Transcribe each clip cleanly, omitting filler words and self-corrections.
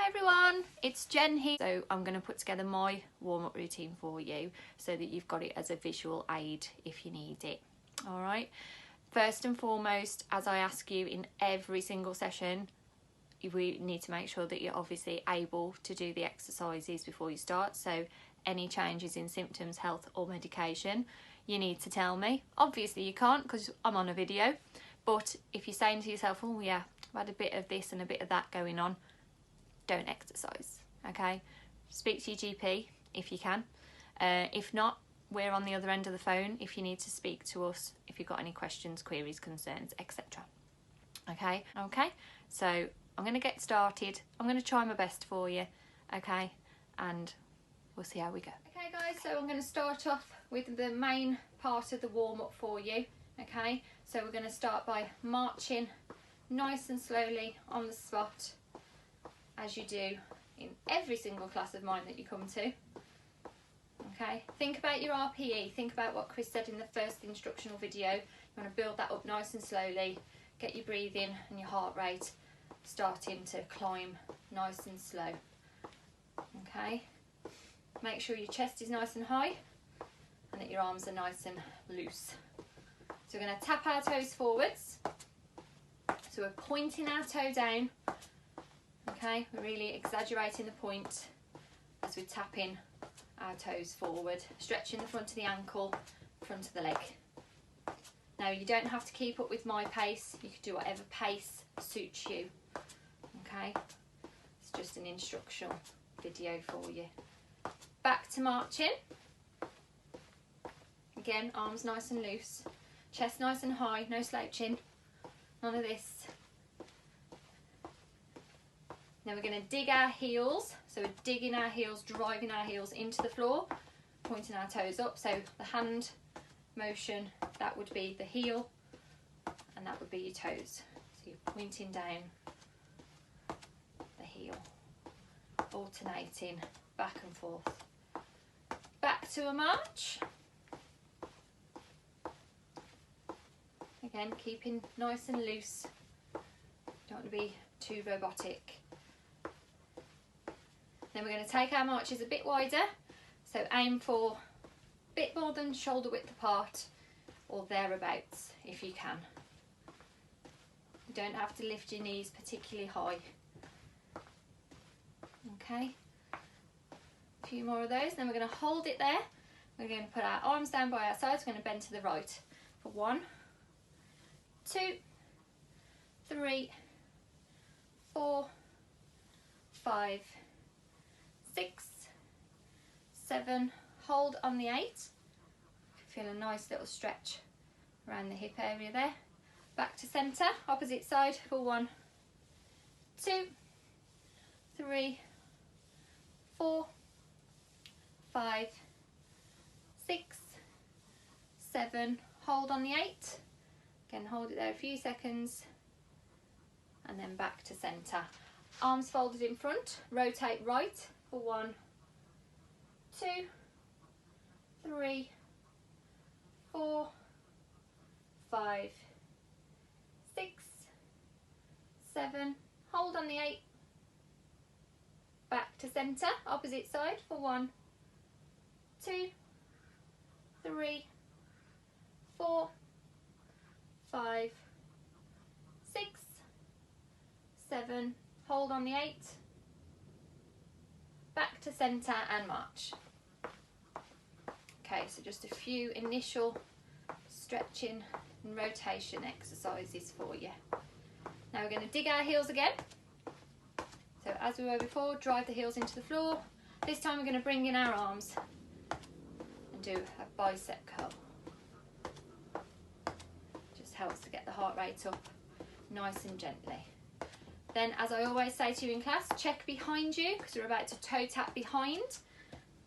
Hi everyone, it's Jen here. So I'm going to put together my warm-up routine for you so that you've got it as a visual aid if you need it. Alright, first and foremost, as I ask you in every single session, we need to make sure that you're obviously able to do the exercises before you start. So any changes in symptoms, health or medication, you need to tell me. Obviously you can't because I'm on a video, but if you're saying to yourself, oh yeah, I've had a bit of this and a bit of that going on, don't exercise, okay? Speak to your GP if you can. If not, we're on the other end of the phone if you need to speak to us, if you've got any questions, queries, concerns, etc. Okay, so I'm going to get started. I'm going to try my best for you, okay? And we'll see how we go. Okay guys, so I'm going to start off with the main part of the warm-up for you, okay? So we're going to start by marching nice and slowly on the spot, as you do in every single class of mine that you come to. Okay, think about your RPE, think about what Chris said in the first instructional video. You want to build that up nice and slowly, get your breathing and your heart rate starting to climb nice and slow. Okay, make sure your chest is nice and high and that your arms are nice and loose. So we're going to tap our toes forwards. So we're pointing our toe down. Okay, we're really exaggerating the point as we're tapping our toes forward, stretching the front of the ankle, front of the leg. Now you don't have to keep up with my pace, you can do whatever pace suits you. Okay, it's just an instructional video for you. Back to marching. Again, arms nice and loose, chest nice and high, no slouching, none of this. Now we're going to dig our heels, so we're digging our heels, driving our heels into the floor, pointing our toes up. So the hand motion, that would be the heel and that would be your toes. So you're pointing down the heel, alternating back and forth. Back to a march. Again, keeping nice and loose, don't want to be too robotic. Then we're going to take our marches a bit wider, so aim for a bit more than shoulder width apart or thereabouts if you can. You don't have to lift your knees particularly high. Okay, a few more of those, then we're going to hold it there. We're going to put our arms down by our sides, we're going to bend to the right for 1, 2, 3, 4, 5, 6, 7, hold on the 8. Feel a nice little stretch around the hip area there. Back to centre, opposite side for 1, 2, 3, 4, 5, 6, 7, hold on the 8. Again, hold it there a few seconds and then back to centre. Arms folded in front, rotate right for 1, 2, 3, 4, 5, 6, 7, hold on the 8, back to centre, opposite side for 1, 2, 3, 4, 5, 6, 7, hold on the 8, back to centre and march. Okay, so just a few initial stretching and rotation exercises for you. Now we're going to dig our heels again. So as we were before, drive the heels into the floor. This time we're going to bring in our arms and do a bicep curl. Just helps to get the heart rate up nice and gently. Then, as I always say to you in class, check behind you because we're about to toe tap behind.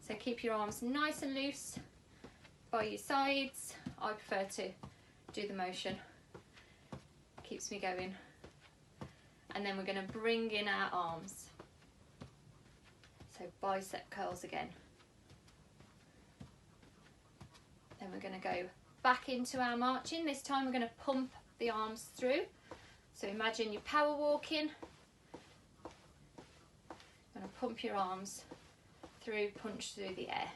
So keep your arms nice and loose by your sides. I prefer to do the motion. Keeps me going. And then we're going to bring in our arms. So bicep curls again. Then we're going to go back into our marching. This time we're going to pump the arms through. So imagine you're power walking, I'm going to pump your arms through, punch through the air.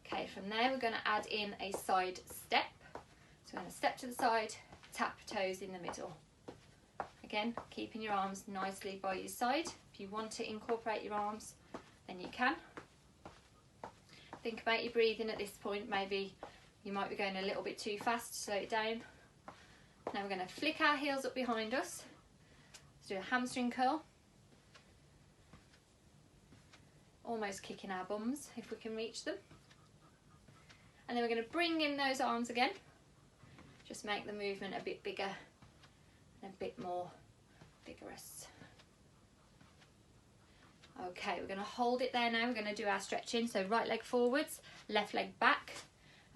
Okay, from there we're going to add in a side step. So we're going to step to the side, tap toes in the middle. Again, keeping your arms nicely by your side. If you want to incorporate your arms, then you can. Think about your breathing at this point. Maybe you might be going a little bit too fast, slow it down. Now we're going to flick our heels up behind us. Let's do a hamstring curl. Almost kicking our bums if we can reach them. And then we're going to bring in those arms again. Just make the movement a bit bigger and a bit more vigorous. Okay, we're going to hold it there now. We're going to do our stretching. So right leg forwards, left leg back.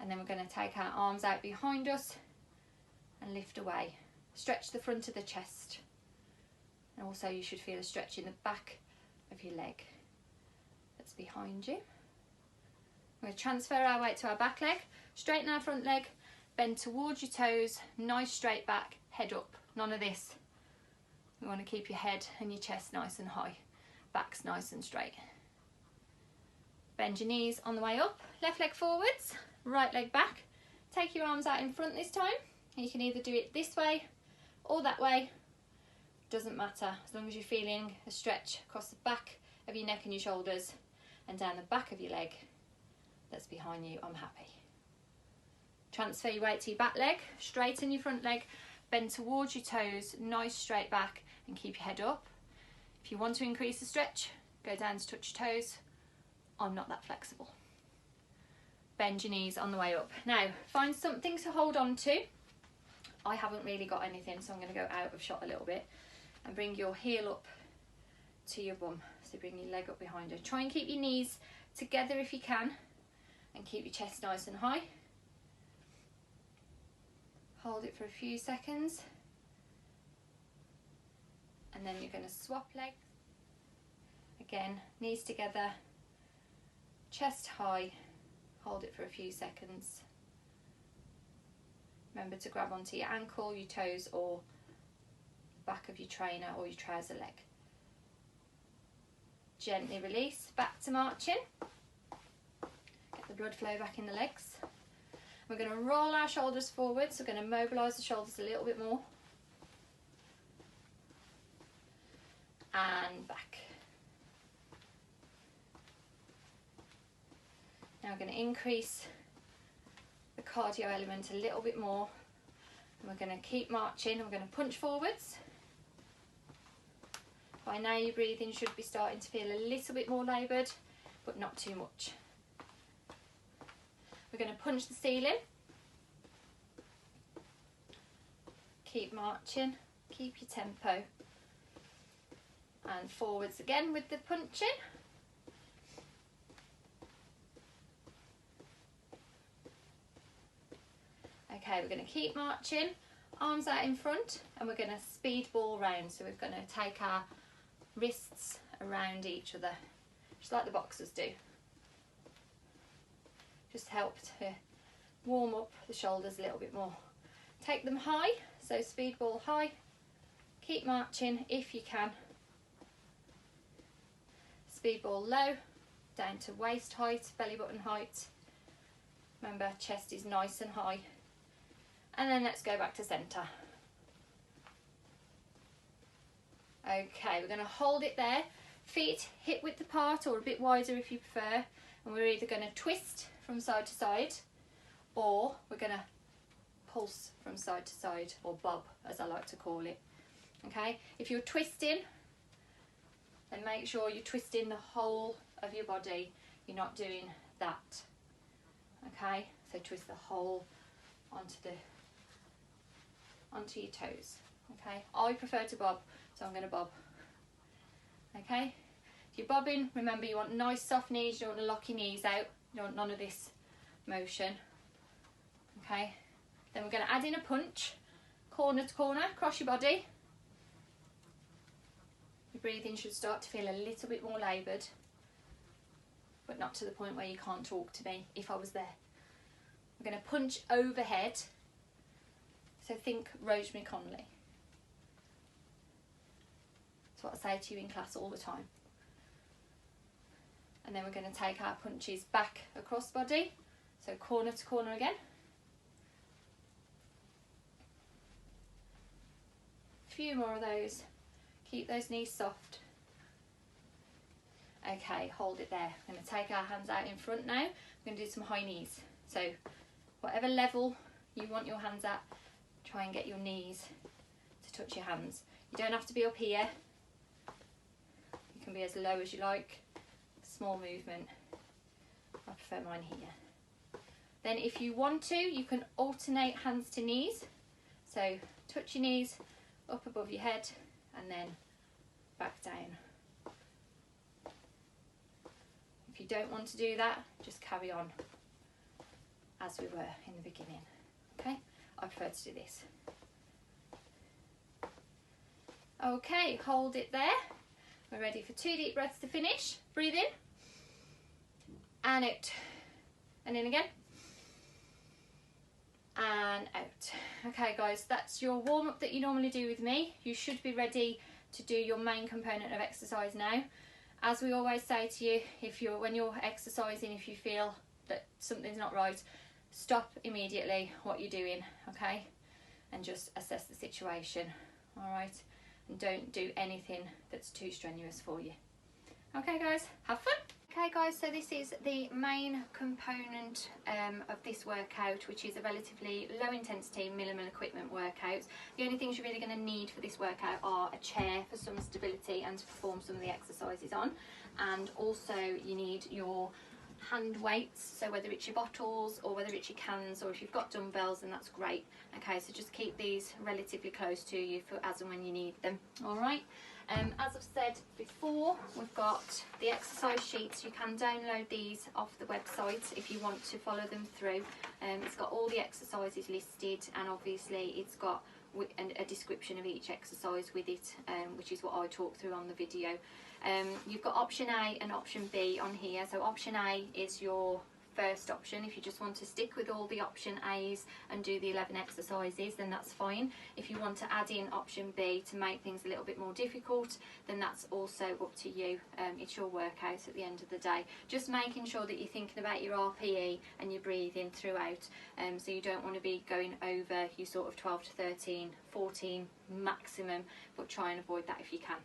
And then we're going to take our arms out behind us and lift away. Stretch the front of the chest. And also you should feel a stretch in the back of your leg that's behind you. We're going to transfer our weight to our back leg, straighten our front leg, bend towards your toes, nice straight back, head up. None of this. You want to keep your head and your chest nice and high, back's nice and straight. Bend your knees on the way up, left leg forwards, right leg back. Take your arms out in front this time. You can either do it this way or that way, doesn't matter, as long as you're feeling a stretch across the back of your neck and your shoulders and down the back of your leg that's behind you, I'm happy. Transfer your weight to your back leg, straighten your front leg, bend towards your toes, nice straight back and keep your head up. If you want to increase the stretch, go down to touch your toes. I'm not that flexible. Bend your knees on the way up. Now, find something to hold on to. I haven't really got anything, so I'm going to go out of shot a little bit and bring your heel up to your bum. So bring your leg up behind you. Try and keep your knees together if you can and keep your chest nice and high. Hold it for a few seconds. And then you're going to swap legs. Again, knees together, chest high. Hold it for a few seconds. Remember to grab onto your ankle, your toes, or back of your trainer or your trouser leg. Gently release, back to marching. Get the blood flow back in the legs. We're going to roll our shoulders forward, so we're going to mobilise the shoulders a little bit more. And back. Now we're going to increase the cardio element a little bit more. And we're going to keep marching. We're going to punch forwards. By now your breathing should be starting to feel a little bit more laboured, but not too much. We're going to punch the ceiling. Keep marching, keep your tempo. And forwards again with the punching. Okay, we're going to keep marching, arms out in front, and we're going to speed ball round. So we're going to take our wrists around each other, just like the boxers do. Just help to warm up the shoulders a little bit more. Take them high, so speed ball high. Keep marching if you can. Speed ball low, down to waist height, belly button height. Remember, chest is nice and high. And then let's go back to centre. Okay, we're going to hold it there. Feet hip width apart or a bit wider if you prefer. And we're either going to twist from side to side, or we're going to pulse from side to side, or bob as I like to call it. Okay, if you're twisting, then make sure you're twisting the whole of your body. You're not doing that. Okay, so twist the whole onto your toes. Okay, I prefer to bob, so I'm going to bob. Okay, if you're bobbing, remember you want nice soft knees. You don't want to lock your knees out. You don't want none of this motion. Okay, then we're going to add in a punch, corner to corner, across your body. Your breathing should start to feel a little bit more laboured, but not to the point where you can't talk to me if I was there. We're going to punch overhead, so think Rosemary Conley. That's what I say to you in class all the time. And then we're going to take our punches back across body, so corner to corner again. A few more of those. Keep those knees soft. Okay, hold it there. I'm going to take our hands out in front now. We're going to do some high knees. So whatever level you want your hands at, try and get your knees to touch your hands. You don't have to be up here. You can be as low as you like. Small movement. I prefer mine here. Then if you want to, you can alternate hands to knees. So touch your knees up above your head and then back down. If you don't want to do that, just carry on as we were in the beginning. Okay, I prefer to do this. Okay, hold it there. We're ready for 2 deep breaths to finish. Breathe in and out, and in again and out. Okay guys, that's your warm-up that you normally do with me. You should be ready to do your main component of exercise now. As we always say to you, when you're exercising, if you feel that something's not right, stop immediately what you're doing, okay? And just assess the situation, all right? And don't do anything that's too strenuous for you. Okay guys, have fun. Okay guys, so this is the main component of this workout, which is a relatively low intensity minimal equipment workout. The only things you're really going to need for this workout are a chair for some stability and to perform some of the exercises on, and also you need your hand weights, so whether it's your bottles or whether it's your cans, or if you've got dumbbells, then that's great. Okay, so just keep these relatively close to you for as and when you need them. All right. As I've said before, we've got the exercise sheets. You can download these off the website if you want to follow them through. It's got all the exercises listed, and obviously it's got a description of each exercise with it, which is what I talk through on the video. You've got option A and option B on here. So option A is your first option. If you just want to stick with all the option A's and do the 11 exercises, then that's fine. If you want to add in option B to make things a little bit more difficult, then that's also up to you. It's your workout at the end of the day. Just making sure that you're thinking about your RPE and your breathing throughout, so you don't want to be going over your sort of 12 to 13, 14 maximum, but try and avoid that if you can.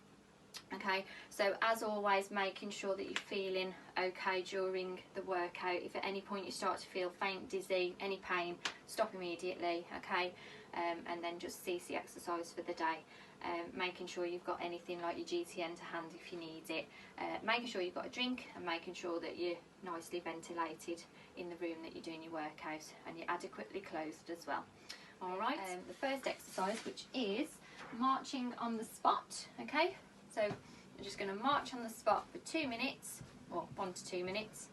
Okay, so as always, making sure that you're feeling okay during the workout. If at any point you start to feel faint, dizzy, any pain, stop immediately, okay, and then just cease the exercise for the day. Making sure you've got anything like your GTN to hand if you need it, making sure you've got a drink, and making sure that you're nicely ventilated in the room that you're doing your workout, and you're adequately clothed as well. All right, the first exercise, which is marching on the spot. Okay, so I'm just going to march on the spot for 2 minutes, or 1 to 2 minutes,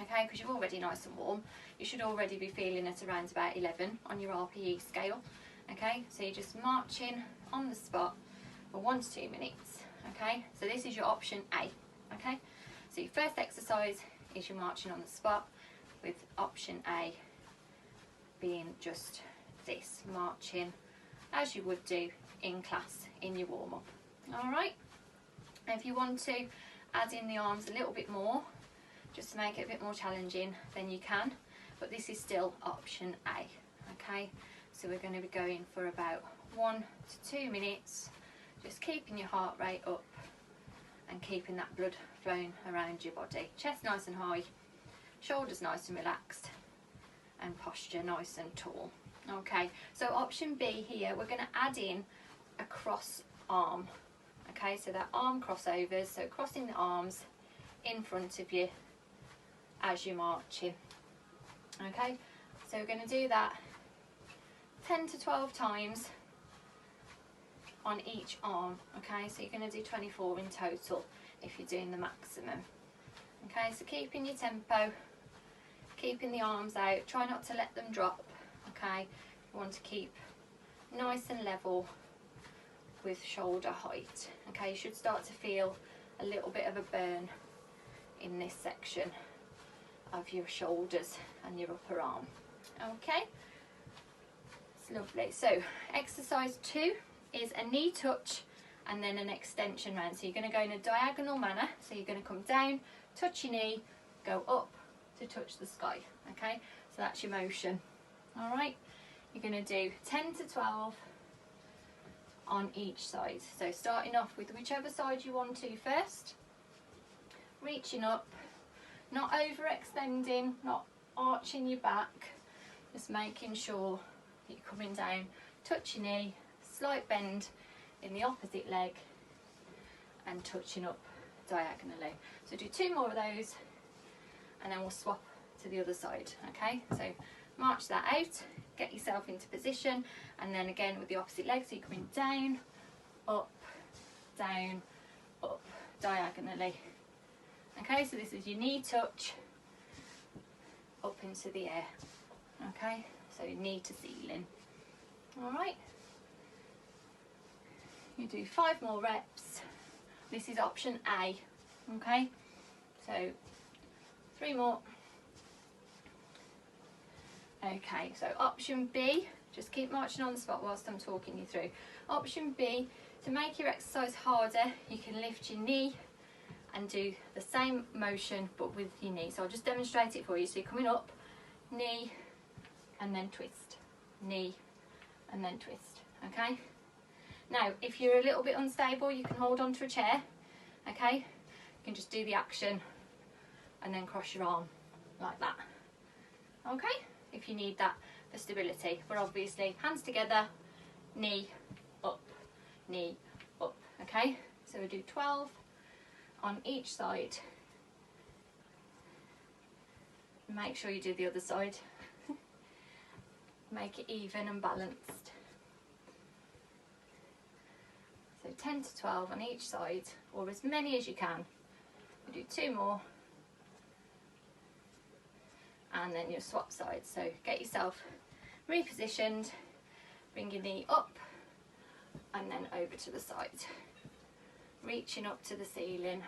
okay, because you're already nice and warm. You should already be feeling at around about 11 on your RPE scale, okay, so you're just marching on the spot for 1 to 2 minutes, okay. So this is your option A, okay. So your first exercise is your marching on the spot, with option A being just this, marching as you would do in class in your warm-up. All right, and if you want to add in the arms a little bit more, just to make it a bit more challenging, then you can, but this is still option A, okay. So we're going to be going for about 1 to 2 minutes, just keeping your heart rate up and keeping that blood flowing around your body. Chest nice and high, shoulders nice and relaxed, and posture nice and tall. Okay, so option B here, we're going to add in a cross arm. Okay, so that arm crossovers, so crossing the arms in front of you as you're marching. Okay, so we're going to do that 10 to 12 times on each arm. Okay, so you're going to do 24 in total if you're doing the maximum. Okay, so keeping your tempo, keeping the arms out, try not to let them drop. Okay, you want to keep nice and level with shoulder height. Okay, you should start to feel a little bit of a burn in this section of your shoulders and your upper arm. Okay, it's lovely. So exercise 2 is a knee touch and then an extension round. So you're going to go in a diagonal manner. So you're going to come down, touch your knee, go up to touch the sky. Okay, so that's your motion. All right, you're going to do 10 to 12 on each side. So starting off with whichever side you want to first, reaching up, not overextending, not arching your back, just making sure you're coming down, touch your knee, slight bend in the opposite leg, and touching up diagonally. So do 2 more of those, and then we'll swap to the other side. Okay, so march that out, get yourself into position, and then again with the opposite leg. So you're coming down, up, diagonally. Okay, so this is your knee touch up into the air. Okay, so knee to ceiling. All right, you do 5 more reps. This is option A. Okay, so 3 more. Okay, so option B, just keep marching on the spot whilst I'm talking you through. Option B, to make your exercise harder, you can lift your knee and do the same motion but with your knee. So I'll just demonstrate it for you. So you're coming up, knee, and then twist, knee, and then twist. Okay, now if you're a little bit unstable, you can hold onto a chair. Okay, you can just do the action and then cross your arm like that. Okay, if you need that for stability, but obviously hands together, knee up, knee up. Okay, so we do 12 on each side. Make sure you do the other side. Make it even and balanced. So 10 to 12 on each side, or as many as you can. We do 2 more, and then you'll swap sides. So get yourself repositioned, bring your knee up and then over to the side, reaching up to the ceiling.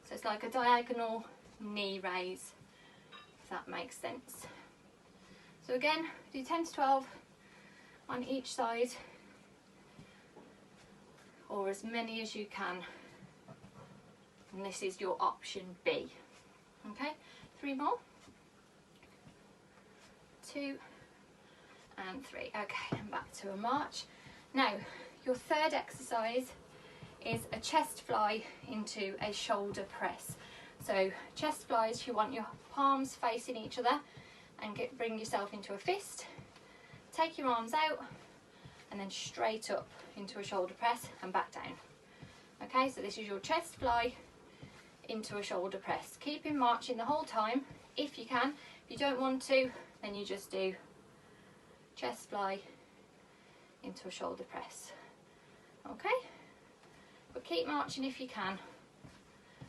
So it's like a diagonal knee raise, if that makes sense. So again, do 10 to 12 on each side, or as many as you can. And this is your option B. Okay, 3 more. 2 and 3. Okay, and back to a march. Now, your third exercise is a chest fly into a shoulder press. So chest flies, you want your palms facing each other and bring yourself into a fist. Take your arms out and then straight up into a shoulder press and back down. Okay, so this is your chest fly into a shoulder press. Keep in marching the whole time if you can. If you don't want to, then you just do chest fly into a shoulder press. Okay, but keep marching if you can,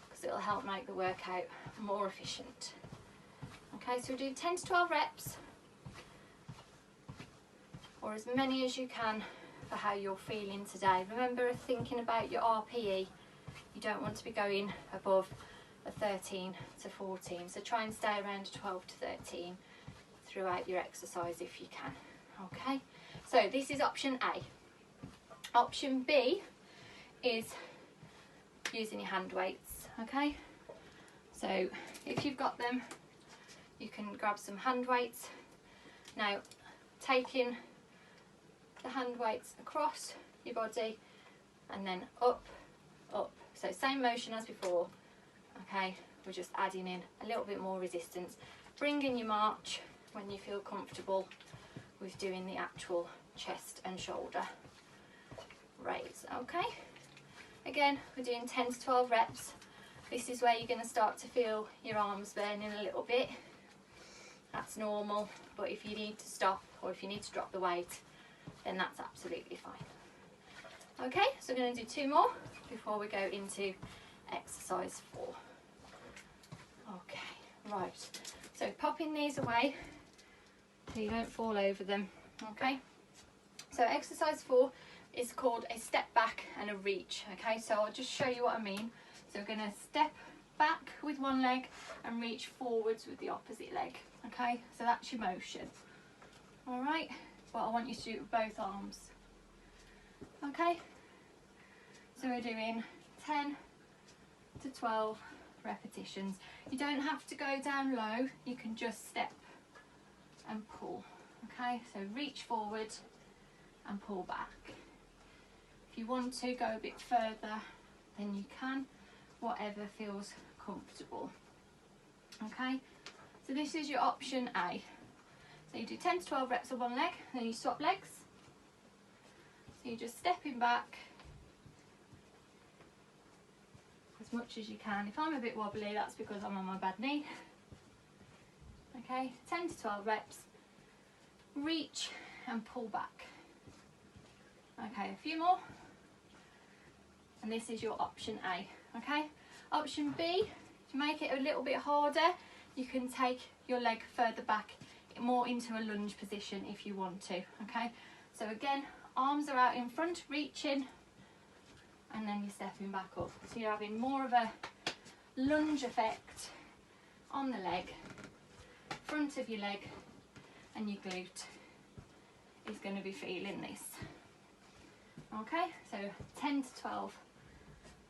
because it'll help make the workout more efficient. Okay, so we do 10 to 12 reps, or as many as you can for how you're feeling today. Remember, thinking about your RPE, you don't want to be going above a 13 to 14, so try and stay around 12 to 13 throughout your exercise if you can. Okay, so this is option A. Option B is using your hand weights. Okay, so if you've got them, you can grab some hand weights. Now, taking the hand weights across your body and then up, up. So same motion as before. Okay, we're just adding in a little bit more resistance. Bring in your march when you feel comfortable with doing the actual chest and shoulder raise. Okay, again, we're doing 10 to 12 reps. This is where you're going to start to feel your arms burning a little bit. That's normal, but if you need to stop or if you need to drop the weight, then that's absolutely fine. Okay, so we're going to do 2 more before we go into exercise 4. Okay, right, so popping these away so you don't fall over them. Okay, so exercise 4 is called a step back and a reach. Okay, so I'll just show you what I mean. So we're going to step back with one leg and reach forwards with the opposite leg. Okay, so that's your motion. All right, but I want you to do it with both arms. Okay, So we're doing 10 to 12 repetitions. You don't have to go down low, you can just step and pull. Okay, so reach forward and pull back. If you want to go a bit further, then you can, whatever feels comfortable. Okay, so this is your option A. So you do 10 to 12 reps of one leg, then you swap legs. So you're just stepping back as much as you can. If I'm a bit wobbly, that's because I'm on my bad knee. Okay, 10 to 12 reps. Reach and pull back. Okay, a few more. And this is your option A. Okay, option B, to make it a little bit harder, you can take your leg further back, more into a lunge position if you want to. Okay, so again, arms are out in front, reaching, and then you're stepping back up. So you're having more of a lunge effect on the leg, front of your leg, and your glute is going to be feeling this. Okay, so 10 to 12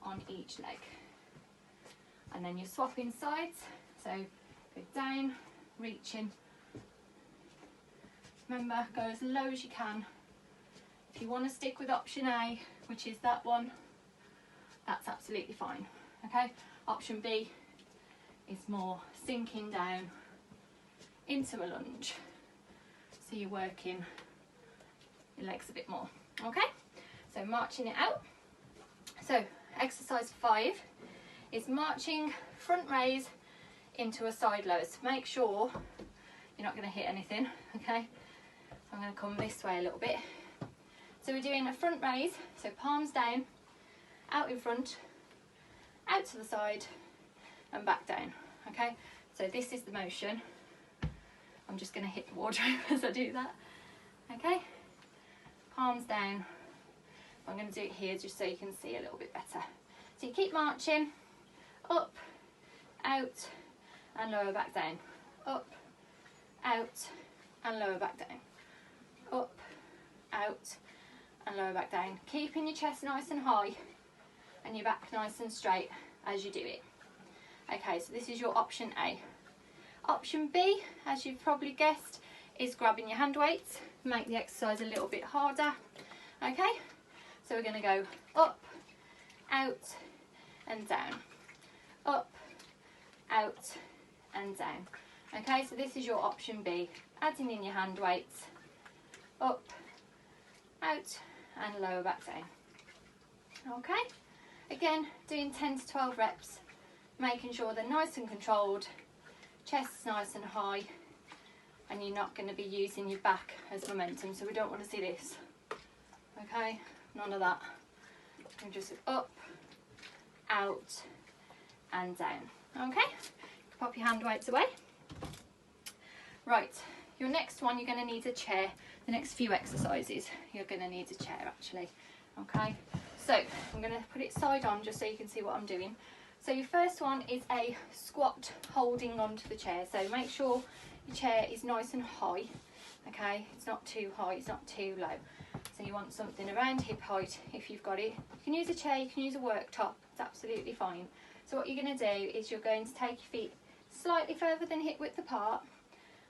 on each leg. And then you're swapping sides, so go down, reaching. Remember, go as low as you can. If you want to stick with option A, which is that one, that's absolutely fine. Okay, option B is more sinking down into a lunge. So you're working your legs a bit more. Okay, so marching it out. So exercise 5 is marching front raise into a side lows. Make sure you're not going to hit anything. Okay, so I'm going to come this way a little bit. So we're doing a front raise, so palms down, out in front, out to the side, and back down. Okay, so this is the motion. I'm just going to hit the wardrobe as I do that. Okay, palms down. I'm going to do it here just so you can see a little bit better. So you keep marching, up, out, and lower back down. Up, out, and lower back down. Up, out, and lower back down. Keeping your chest nice and high and your back nice and straight as you do it. Okay, so this is your option A. Option B, as you've probably guessed, is grabbing your hand weights. Make the exercise a little bit harder. Okay, so we're going to go up, out, and down. Up, out, and down. Okay, so this is your option B. Adding in your hand weights. Up, out, and lower back down. Okay, again, doing 10 to 12 reps, making sure they're nice and controlled, chest's nice and high, and you're not going to be using your back as momentum, so we don't want to see this. Okay, none of that. And just up, out, and down. Okay, pop your hand weights away. Right, your next one, you're going to need a chair. The next few exercises, you're going to need a chair actually. Okay, so I'm going to put it side on just so you can see what I'm doing. So your first one is a squat holding onto the chair. So make sure your chair is nice and high. Okay, it's not too high, it's not too low. So you want something around hip height if you've got it. You can use a chair, you can use a worktop, it's absolutely fine. So what you're going to do is you're going to take your feet slightly further than hip width apart.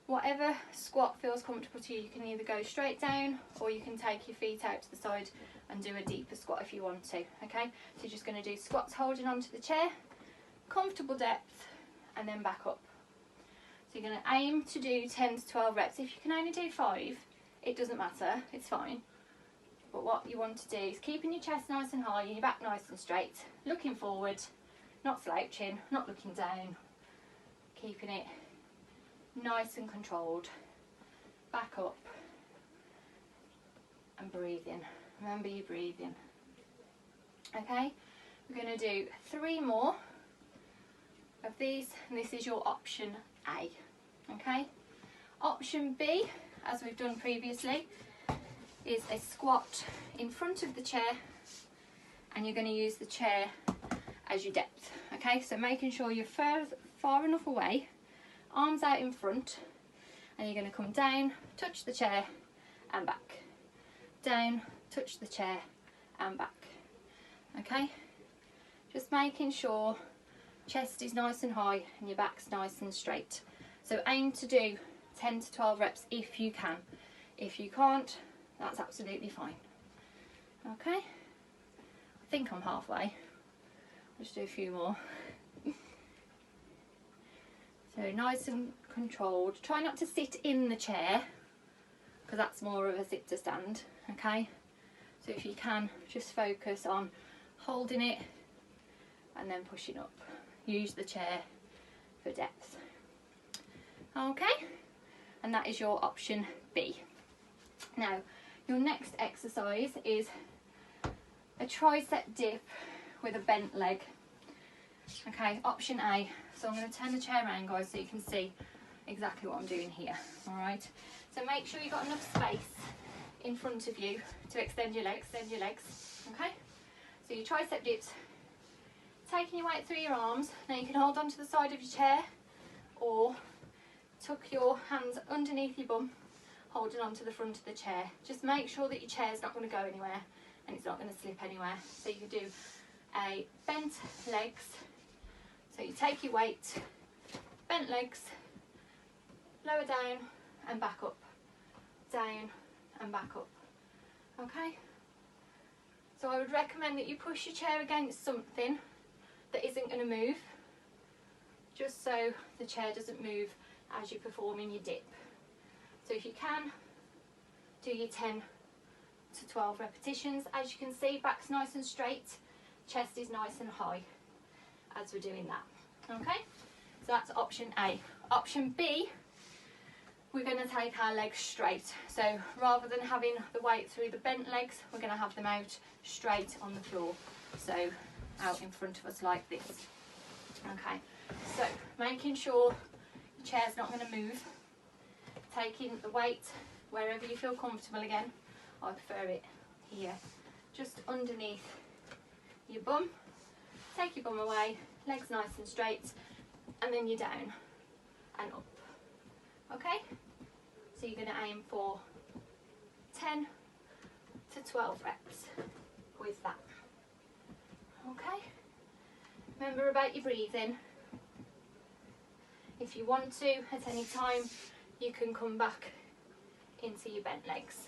Whatever squat feels comfortable to you, you can either go straight down or you can take your feet out to the side and do a deeper squat if you want to. Okay, so you're just going to do squats holding onto the chair, comfortable depth, and then back up. So you're going to aim to do 10 to 12 reps. If you can only do 5, it doesn't matter, it's fine. But what you want to do is keeping your chest nice and high and your back nice and straight, looking forward, not slouching, not looking down, keeping it nice and controlled. Back up and breathing. Remember your breathing. Okay, we're going to do 3 more of these, and this is your option A. Okay, option B, as we've done previously, is a squat in front of the chair, and you're going to use the chair as your depth. Okay, so making sure you're far enough away, arms out in front, and you're going to come down, touch the chair and back, down, touch the chair and back, Okay, just making sure chest is nice and high and your back's nice and straight. So aim to do 10 to 12 reps if you can. If you can't, that's absolutely fine. Okay, I think I'm halfway. I'll just do a few more. So nice and controlled. Try not to sit in the chair, because that's more of a sit to stand. Okay, so if you can, just focus on holding it and then pushing up. Use the chair for depth. Okay, and that is your option B. Now, your next exercise is a tricep dip with a bent leg. Okay, option A. So I'm going to turn the chair around, guys, so you can see exactly what I'm doing here. All right, so make sure you've got enough space in front of you to extend your legs. Okay, so your tricep dips, taking your weight through your arms. Now you can hold on to the side of your chair or tuck your hands underneath your bum, holding on to the front of the chair. Just make sure that your chair's not going to go anywhere and it's not going to slip anywhere. So you could do a bent legs. So you take your weight, bent legs, lower down and back up, down and back up. Okay, so I would recommend that you push your chair against something that isn't going to move, just so the chair doesn't move as you're performing your dip. So if you can, do your 10 to 12 repetitions. As you can see, back's nice and straight, chest is nice and high as we're doing that. Okay, so that's option A. Option B, we're going to take our legs straight. So rather than having the weight through the bent legs, we're going to have them out straight on the floor. So out in front of us like this. Okay, so making sure the chair's not going to move, taking the weight wherever you feel comfortable again. I prefer it here, just underneath your bum. Take your bum away, legs nice and straight, and then you're down and up. Okay, so you're going to aim for 10 to 12 reps with that. Okay, remember about your breathing. If you want to, at any time, you can come back into your bent legs.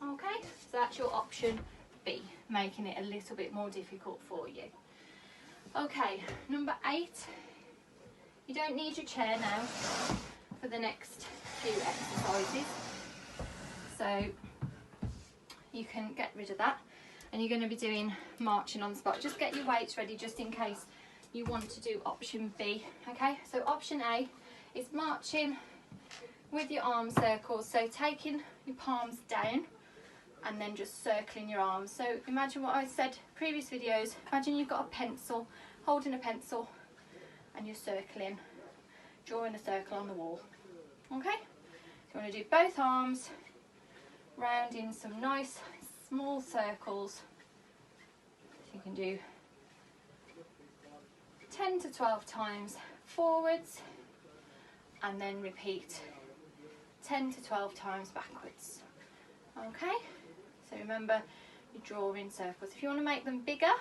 Okay, so that's your option B, making it a little bit more difficult for you. Okay, number 8, you don't need your chair now for the next few exercises, so you can get rid of that, and you're going to be doing marching on the spot. Just get your weights ready just in case you want to do option B. Okay, so option A is marching with your arm circles, so taking your palms down and then just circling your arms. So imagine what I said previous videos, imagine you've got a pencil, holding a pencil, and you're circling, drawing a circle on the wall. Okay, so you want to do both arms round in some nice small circles. So you can do 10 to 12 times forwards and then repeat 10 to 12 times backwards. Okay, so remember, you're drawing circles. If you want to make them bigger,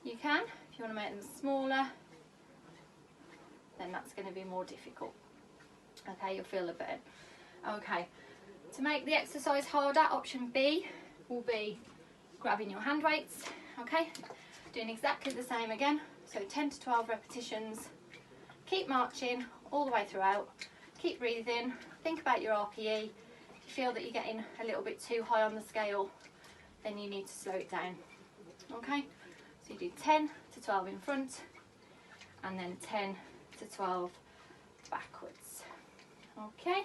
you can. If you want to make them smaller, then that's going to be more difficult. Okay, you'll feel a bit. Okay, to make the exercise harder, option B will be grabbing your hand weights. Okay, doing exactly the same again. So 10 to 12 repetitions. Keep marching all the way throughout. Keep breathing. Think about your RPE. If you feel that you're getting a little bit too high on the scale, then you need to slow it down. Okay, so you do 10 to 12 in front and then 10 to 12 backwards. Okay,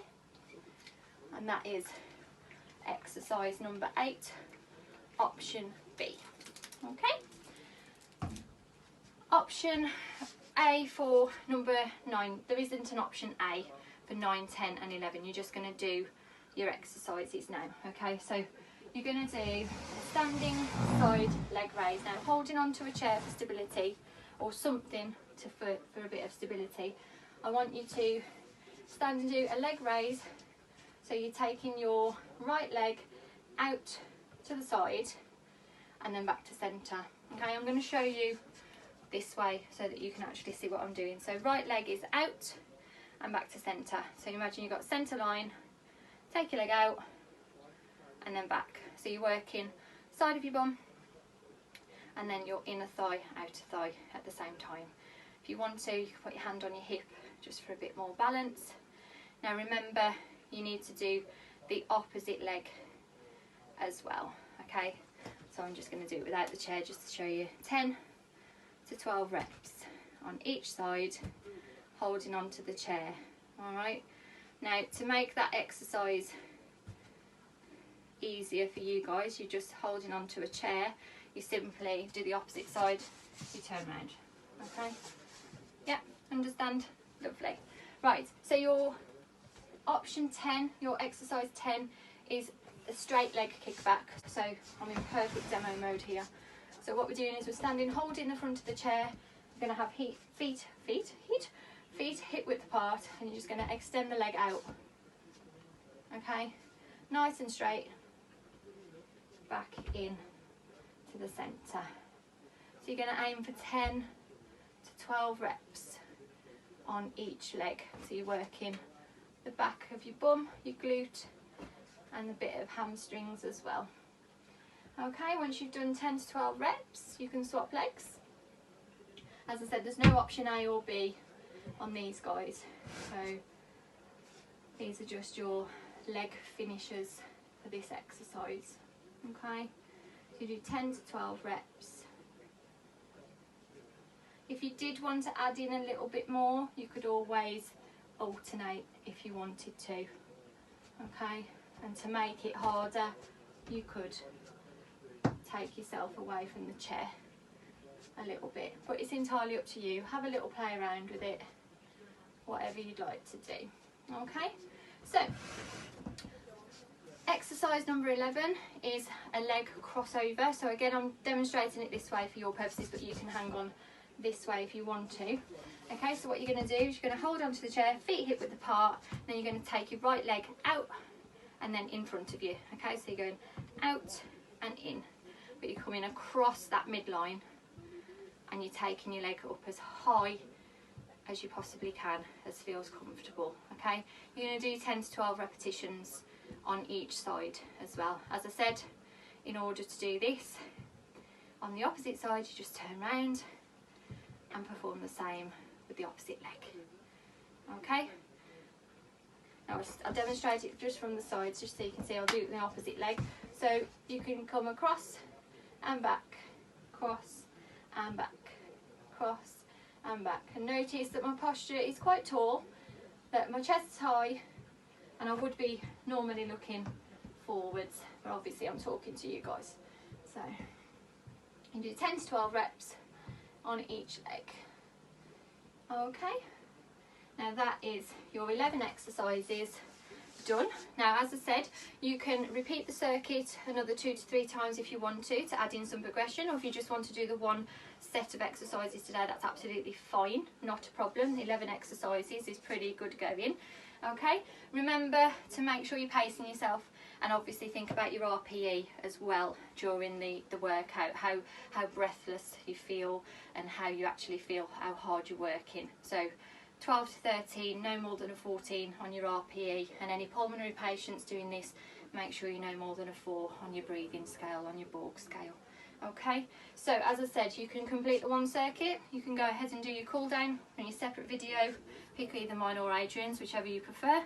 and that is exercise number 8, option B. Okay, option A for number 9. There isn't an option A for 9, 10 and 11. You're just going to do your exercises now. Okay, so you're going to do a standing side leg raise. Now, holding onto a chair for stability or something for a bit of stability, I want you to stand and do a leg raise. So you're taking your right leg out to the side and then back to centre. Okay, I'm going to show you this way so that you can actually see what I'm doing. So right leg is out and back to centre. So imagine you've got centre line, take your leg out and then back. So you're working side of your bum and then your inner thigh, outer thigh at the same time. If you want to, you can put your hand on your hip just for a bit more balance. Now remember, you need to do the opposite leg as well, okay? So I'm just going to do it without the chair just to show you. 10 to 12 reps on each side, holding onto the chair. All right, now to make that exercise easier for you guys, you're just holding onto a chair, you simply do the opposite side, you turn around. Okay, yeah, understand? Lovely. Right, so your option 10, your exercise 10 is a straight leg kickback. So I'm in perfect demo mode here. So what we're doing is we're standing holding the front of the chair. We're going to have feet hip width apart, and you're just going to extend the leg out. Okay, nice and straight, back in to the centre. So you're going to aim for 10 to 12 reps on each leg. So you're working the back of your bum, your glute, and a bit of hamstrings as well. Okay, once you've done 10 to 12 reps, you can swap legs. As I said, there's no option A or B on these guys. So these are just your leg finishers for this exercise. Okay, so you do 10 to 12 reps. If you did want to add in a little bit more, you could always alternate if you wanted to. Okay, and to make it harder, you could take yourself away from the chair a little bit, but it's entirely up to you. Have a little play around with it, whatever you'd like to do. Okay, so exercise number 11 is a leg crossover. So again, I'm demonstrating it this way for your purposes, but you can hang on this way if you want to. Okay, so what you're going to do is you're going to hold onto the chair, feet hip width apart, then you're going to take your right leg out and then in front of you. Okay, so you're going out and in, but you're coming across that midline and you're taking your leg up as high as you possibly can, as feels comfortable. Okay, you're going to do 10 to 12 repetitions on each side as well. As I said, in order to do this on the opposite side, you just turn around and perform the same with the opposite leg. Okay, now I'll demonstrate it just from the sides, just so you can see. I'll do it with the opposite leg. So you can come across and back, cross and back, cross and back. And notice that my posture is quite tall, that my chest's high, and I would be normally looking forwards, but obviously I'm talking to you guys. So you do 10 to 12 reps on each leg. Okay, now that is your 11 exercises done. Now, as I said, you can repeat the circuit another 2 to 3 times if you want to add in some progression, or if you just want to do the one set of exercises today, that's absolutely fine, not a problem. 11 exercises is pretty good going. Okay, remember to make sure you're pacing yourself, and obviously think about your RPE as well during the workout, how breathless you feel and how you actually feel, how hard you're working. So 12 to 13, no more than a 14 on your RPE, and any pulmonary patients doing this, make sure you no more than a 4 on your breathing scale, on your Borg scale. Okay, so as I said, you can complete the one circuit, you can go ahead and do your cool down on your separate video, pick either mine or Adrian's, whichever you prefer,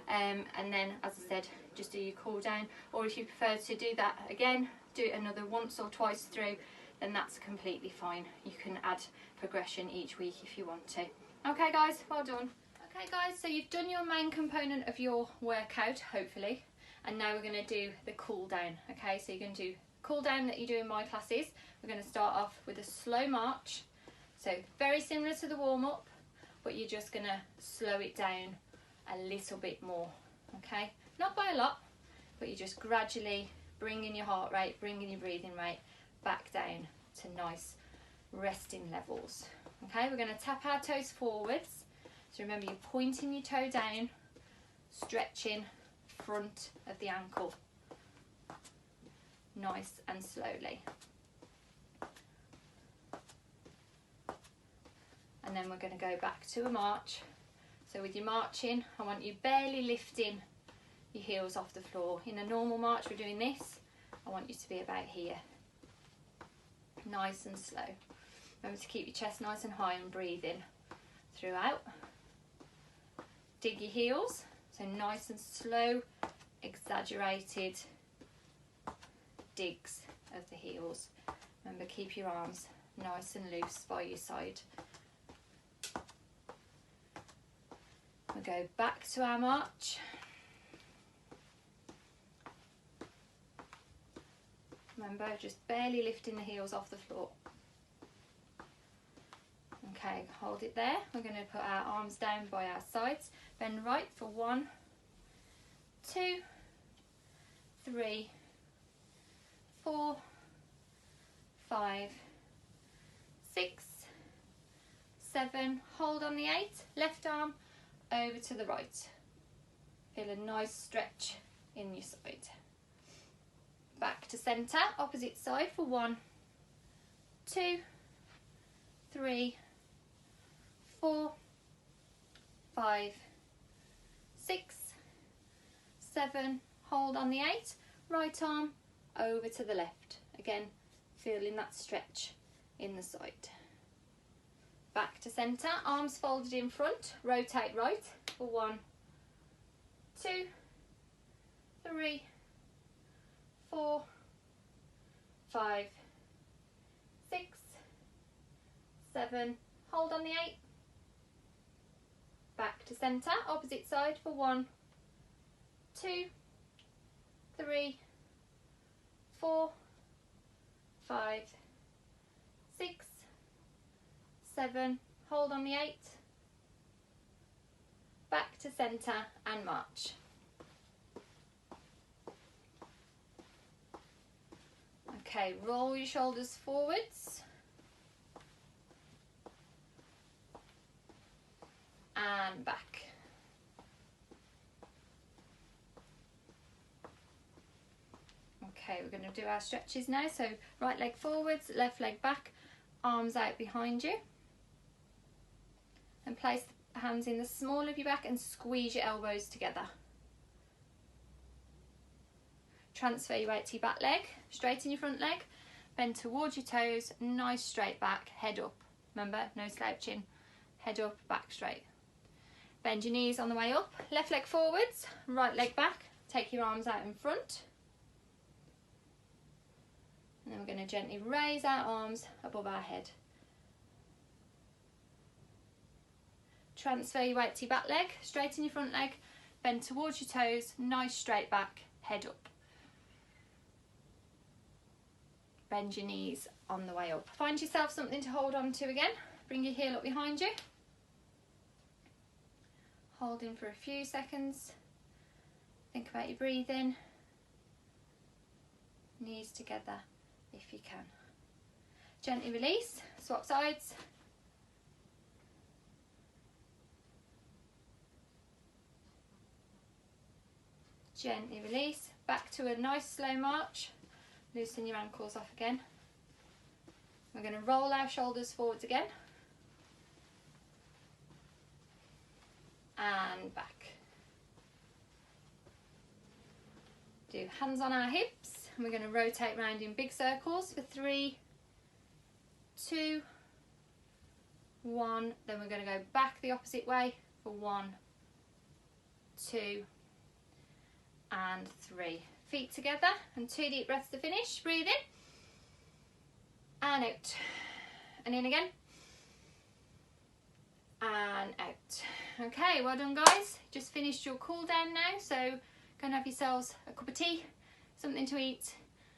and then, as I said, just do your cool down, or if you prefer to do that again, do it another once or twice through, then that's completely fine. You can add progression each week if you want to. Okay guys, well done. Okay guys, so you've done your main component of your workout, hopefully, and now we're going to do the cool down. Okay, so you're going to do cool down that you do in my classes. We're going to start off with a slow march, so very similar to the warm-up, but you're just going to slow it down a little bit more. Okay, not by a lot, but you're just gradually bringing your heart rate, bringing your breathing rate back down to nice resting levels. Okay, we're going to tap our toes forwards, so remember you're pointing your toe down, stretching front of the ankle, nice and slowly. and then we're going to go back to a march. So with your marching, I want you barely lifting your heels off the floor. In a normal march, we're doing this. I want you to be about here. Nice and slow. Remember to keep your chest nice and high and breathe in throughout. Dig your heels, so nice and slow, exaggerated digs of the heels. Remember, keep your arms nice and loose by your side. We'll go back to our march. Remember, just barely lifting the heels off the floor. Okay, hold it there. We're going to put our arms down by our sides. Bend right for 1, 2, 3, 4, 5, 6, 7. Hold on the 8. Left arm over to the right. Feel a nice stretch in your side. Back to centre, opposite side for 1, 2, 3, 4, 5, 6, 7. Hold on the 8. Right arm over to the left. Again, feeling that stretch in the side. Back to centre, arms folded in front. Rotate right for 1, 2, 3, 4, 5, 6, 7. Hold on the 8. Back to centre, opposite side for 1, 2, 3, 4, 5, 6, 7. Hold on the 8. Back to centre and march. Okay, roll your shoulders forwards. And back. Okay, we're going to do our stretches now. So right leg forwards, left leg back, arms out behind you. And place the hands in the small of your back and squeeze your elbows together. Transfer your weight to your back leg, straighten your front leg, bend towards your toes, nice straight back, head up. Remember, no slouching, head up, back straight. Bend your knees on the way up, left leg forwards, right leg back, take your arms out in front. And then we're going to gently raise our arms above our head. Transfer your weight to your back leg, straighten your front leg, bend towards your toes, nice straight back, head up. Bend your knees on the way up. Find yourself something to hold on to again. Bring your heel up behind you. Hold in for a few seconds. Think about your breathing. Knees together if you can. Gently release, swap sides. Gently release, back to a nice slow march. Loosen your ankles off again. We're going to roll our shoulders forwards again. And back. Do hands on our hips. And we're going to rotate round in big circles for 3, 2, 1. Then we're going to go back the opposite way for 1, 2, and 3. Feet together and 2 deep breaths to finish. Breathe in and out and in again and out. Okay, well done guys. Just finished your cool down now, so go and have yourselves a cup of tea, something to eat,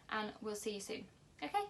and we'll see you soon. Okay.